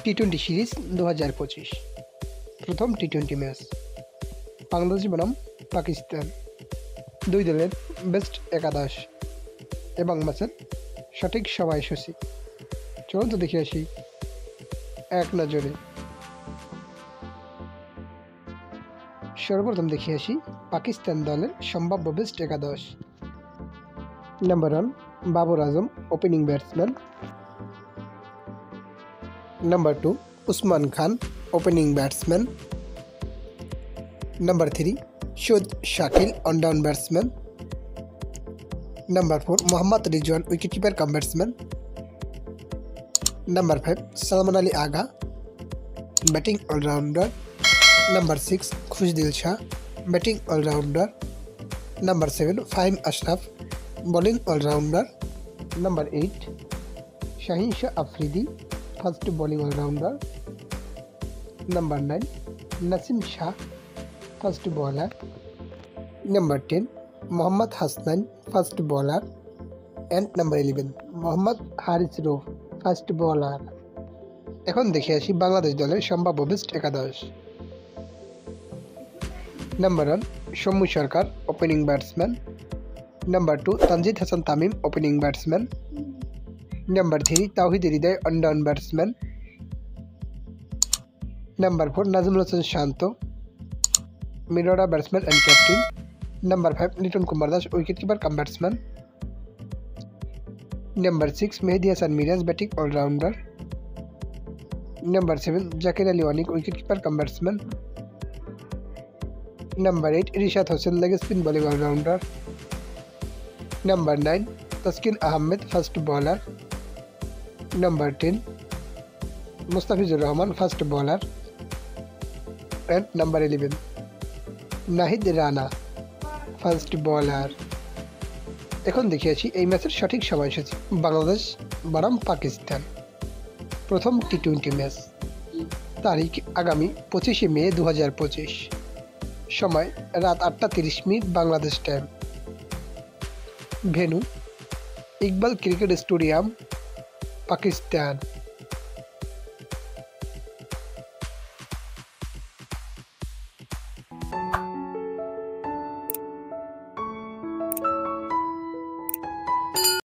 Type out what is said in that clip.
টি-20 series 2025 প্রথম টি-20 match Bangladesh বনাম পাকিস্তান। দুই দলের বেস্ট একাদশ এবং ম্যাচের সঠিক সময়সূচি চলুন তো দেখে আসি এক নজরে। সর্বপ্রথম দেখে আসি পাকিস্তান দলের সম্ভাব্য বেস্ট একাদশ। Number 1 Babar Azam, opening batsman. Number 2 Usman Khan, opening batsman. Number 3 Syed Shakeel, one down batsman. Number 4 Mohammad Rizwan, wicketkeeper cum batsman. Number 5 Salman Ali Agha, batting allrounder. Number 6 Khushdil Shah, batting allrounder. Number 7 Faheem Ashraf, bowling allrounder. Number 8 Shaheen Shah Afridi, fast bowling allrounder. Number 9 Naseem Shah, fast bowler. Number 10 Mohammad Hasnain, fast bowler. And number 11 Mohammad Haris Rauf, fast bowler. এখন দেখে আসি বাংলাদেশ দলের সম্ভাব্য best একাদশ। Number 1 Soumya Sarkar, opening batsman. Number 2 Tanzid Hasan Tamim, opening batsman. Number 3 Towhid Hridoy, one down batsman. Number 4 Najmul Hossain Shanto, middle order batsman and captain. Number 5 Liton Kumar Das, wicketkeeper cum batsman. Number 6 Mehedi Hasan Miraz, batting allrounder. Number 7 Jaker Ali Anik, wicketkeeper cum batsman. Number 8 Rishad Hossain, leg spin bowling allrounder. Number 9 Taskin Ahmed, fast bowler. Number 10 Mustafizur Rahman, fast bowler. And number 11 Nahid Rana, fast bowler. এখন দেখে আছি এই ম্যাচের সঠিক সময়সূচি। বাংলাদেশ বনাম পাকিস্তান, প্রথম টি-20 match. তারিখ আগামী 25শে মে 2025। সময় রাত 8:30 Bangladesh time. Venue Iqbal cricket stadium, Pakistan.